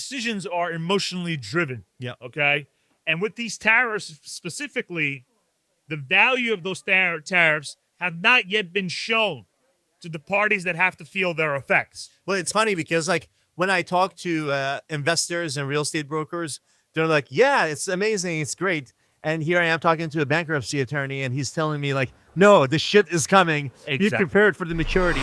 decisions are emotionally driven. Yeah. Okay. And with these tariffs specifically, the value of those tariffs have not yet been shown to the parties that have to feel their effects. Well, it's funny because like when I talk to investors and real estate brokers, they're like, yeah, it's amazing. It's great. And here I am talking to a bankruptcy attorney and he's telling me like, no, the shit is coming. Be Exactly. prepared for the maturity.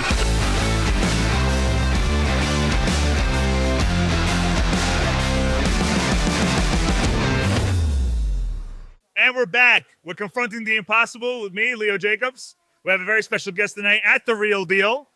And we're back. We're confronting the impossible with me, Leo Jacobs. We have a very special guest tonight at The Real Deal,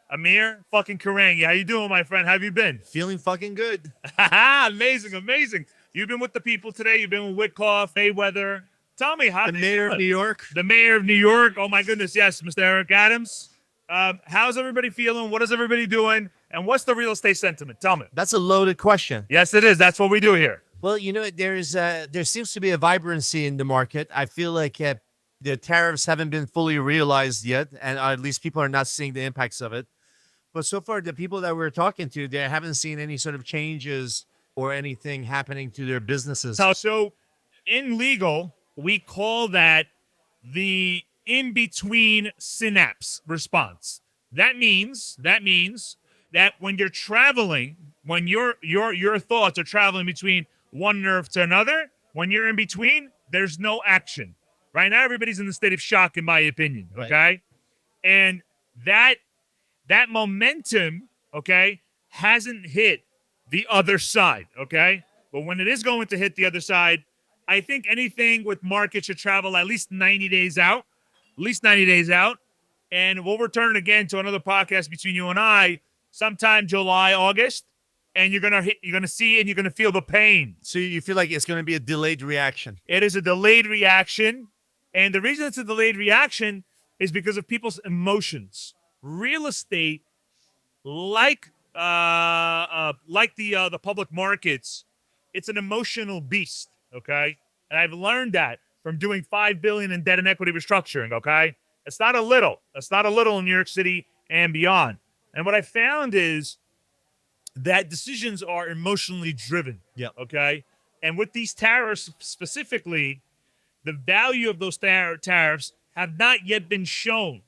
Amir fucking Karangi. How you doing, my friend? How have you been? Feeling fucking good. Amazing, amazing. You've been with the people today. You've been with Witkoff, Mayweather. Tell me how. The mayor of New York. The mayor of New York. Oh my goodness, yes, Mr. Eric Adams. How's everybody feeling? What is everybody doing? And what's the real estate sentiment? Tell me. That's a loaded question. Yes, it is. That's what we do here. Well, you know, there seems to be a vibrancy in the market. I feel like the tariffs haven't been fully realized yet, and at least people are not seeing the impacts of it. But so far, the people that we're talking to, they haven't seen any sort of changes or anything happening to their businesses. So in legal, we call that the in-between synapse response. That means that when you're traveling, when your thoughts are traveling between one nerve to another, when you're in between, there's no action. Right now, everybody's in the state of shock, in my opinion. Okay, Right. And that momentum, okay, hasn't hit the other side. Okay, but when it is going to hit the other side, I think anything with market should travel at least 90 days out. At least 90 days out. And we'll return again to another podcast between you and I sometime July, August. And you're gonna see and you're gonna feel the pain. So you feel like it's going to be a delayed reaction. It is a delayed reaction. And the reason it's a delayed reaction is because of people's emotions. Real estate, like the public markets, it's an emotional beast. Okay, and I've learned that from doing $5 billion in debt and equity restructuring. Okay, it's not a little. It's not a little in New York City and beyond. And what I found is that decisions are emotionally driven. Yeah. Okay. And with these tariffs specifically, the value of those tariffs have not yet been shown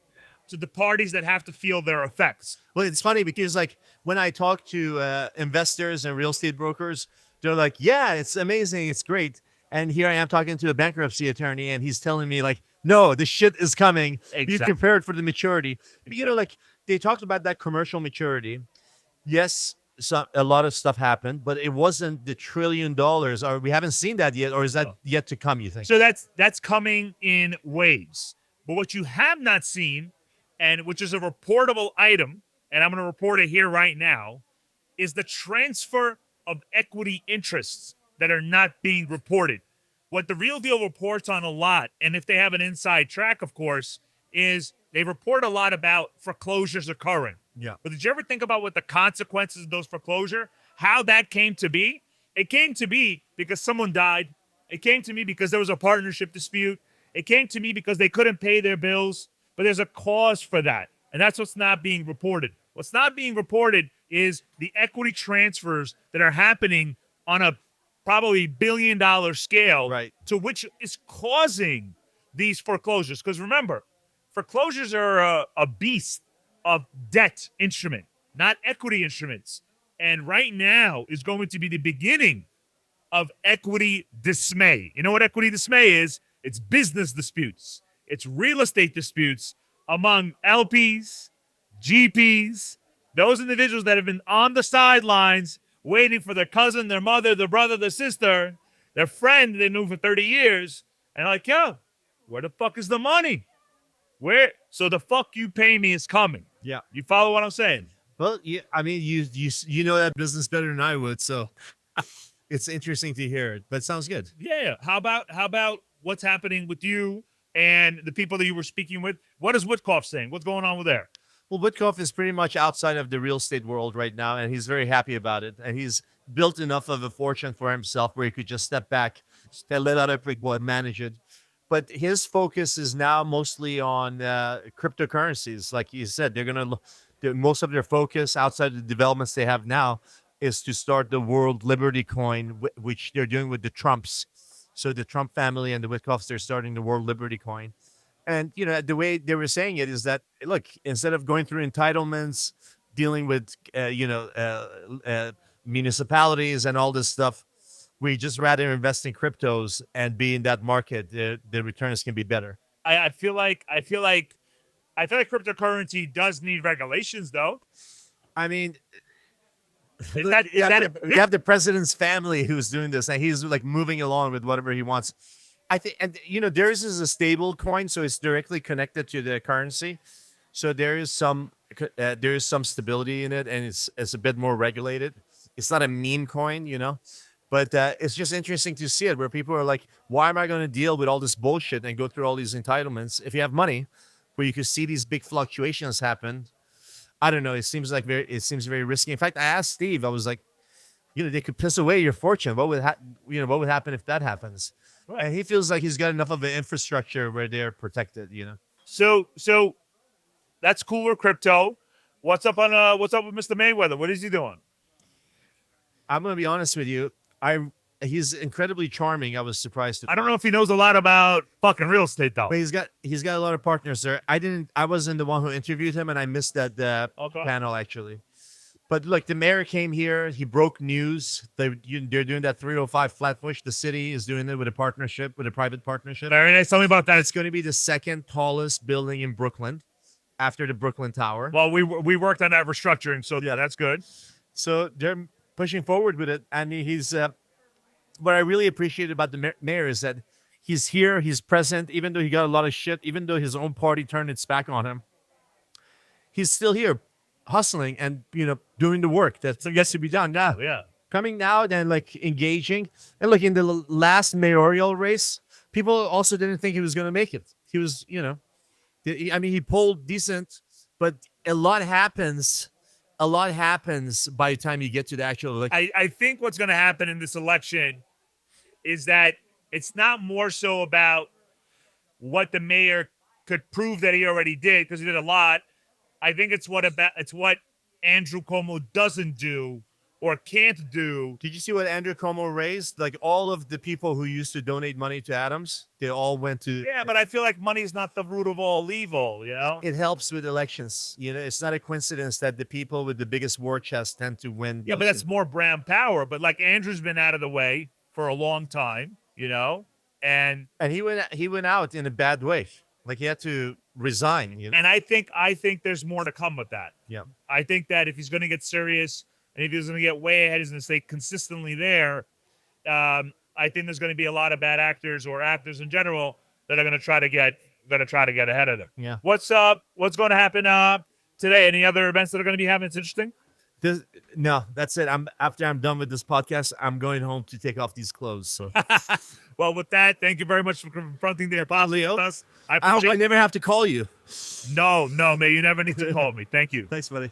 to the parties that have to feel their effects. Well, it's funny because like when I talk to investors and real estate brokers, they're like, yeah, it's amazing. It's great. And here I am talking to a bankruptcy attorney and he's telling me like, no, the shit is coming. Be Exactly. prepared for the maturity. You know, like they talked about that commercial maturity. Yes, a lot of stuff happened, but it wasn't the $1 trillion, or we haven't seen that yet, or is that yet to come, you think? So that's coming in waves. But what you have not seen, and which is a reportable item, and I'm going to report it here right now, is the transfer of equity interests that are not being reported. What the Real Deal reports on a lot, and if they have an inside track, of course, is they report a lot about foreclosures occurring. Yeah. But did you ever think about what the consequences of those foreclosure, how that came to be? It came to be because someone died. It came to me because there was a partnership dispute. It came to me because they couldn't pay their bills. But there's a cause for that. And that's what's not being reported. What's not being reported is the equity transfers that are happening on a probably $1 billion scale, Right. to which is causing these foreclosures. Because remember, foreclosures are a beast of debt instrument, not equity instruments. And right now is going to be the beginning of equity dismay. You know what equity dismay is? It's business disputes. It's real estate disputes among LPs, GPs, those individuals that have been on the sidelines waiting for their cousin, their mother, their brother, their sister, their friend they knew for 30 years. And they're like, yo, where the fuck is the money? Where? So the fuck you pay me is coming. Yeah. You follow what I'm saying? Well, yeah, I mean, you know that business better than I would, so it's interesting to hear it, but it sounds good. Yeah. How about what's happening with you and the people that you were speaking with? What is Witkoff saying? What's going on with there? Well, Witkoff is pretty much outside of the real estate world right now, and he's very happy about it. And he's built enough of a fortune for himself where he could just step back, let other people manage it. But his focus is now mostly on cryptocurrencies. Like you said, most of their focus outside of the developments they have now is to start the World Liberty Coin, which they're doing with the Trumps. So the Trump family and the Witkoffs, they're starting the World Liberty Coin. And the way they were saying it is that, look, instead of going through entitlements, dealing with municipalities and all this stuff, we just rather invest in cryptos and be in that market. The returns can be better. I feel like cryptocurrency does need regulations, though. I mean, Is that you have the president's family who's doing this, and he's like moving along with whatever he wants. I think, and theirs is a stable coin, so it's directly connected to the currency. So there is some stability in it, and it's a bit more regulated. It's not a meme coin, but it's just interesting to see it where people are like, why am I going to deal with all this bullshit and go through all these entitlements if you have money where you could see these big fluctuations happen? I don't know. It seems very risky. In fact, I asked Steve, I was like, they could piss away your fortune. What would what would happen if that happens? Right. And he feels like he's got enough of an infrastructure where they're protected, So that's cooler crypto. What's up with Mr. Mayweather? What is he doing? I'm gonna be honest with you. He's incredibly charming. I was surprised. I don't know if he knows a lot about fucking real estate though. But he's got a lot of partners there. I wasn't the one who interviewed him, and I missed that panel actually. But look, the mayor came here. He broke news. They're doing that 305 Flatbush. The city is doing it with a private partnership. Very nice. Tell me about that. It's going to be the second tallest building in Brooklyn, after the Brooklyn Tower. Well, we worked on that restructuring, so yeah, that's good. So they're pushing forward with it, and he's. What I really appreciate about the mayor is that he's here, he's present, even though he got a lot of shit, even though his own party turned its back on him. He's still here, hustling and doing the work that gets to be done now. Yeah. Coming out and like engaging. And look, in the last mayoral race, people also didn't think he was going to make it. He was, he polled decent, but a lot happens by the time you get to the actual election. I think what's going to happen in this election is that it's not more so about what the mayor could prove that he already did, because he did a lot. I think it's what Andrew Cuomo doesn't do or can't do. Did you see what Andrew Cuomo raised? Like all of the people who used to donate money to Adams, they all went to. Yeah, but I feel like money is not the root of all evil, It helps with elections. It's not a coincidence that the people with the biggest war chest tend to win. Yeah, but that's more brand power. But like Andrew's been out of the way for a long time, and he went out in a bad way. Like he had to resign. And I think there's more to come with that. Yeah. I think that if he's going to get serious and if he's going to get way ahead, he's going to stay consistently there. I think there's going to be a lot of bad actors or actors in general that are going to try to get ahead of him. Yeah. What's up? What's going to happen today? Any other events that are going to be happening? It's interesting. No, that's it. After I'm done with this podcast, I'm going home to take off these clothes. So. Well, with that, thank you very much for confronting the impossible. I hope I never have to call you. No, man, you never need to call me. Thank you. Thanks, buddy.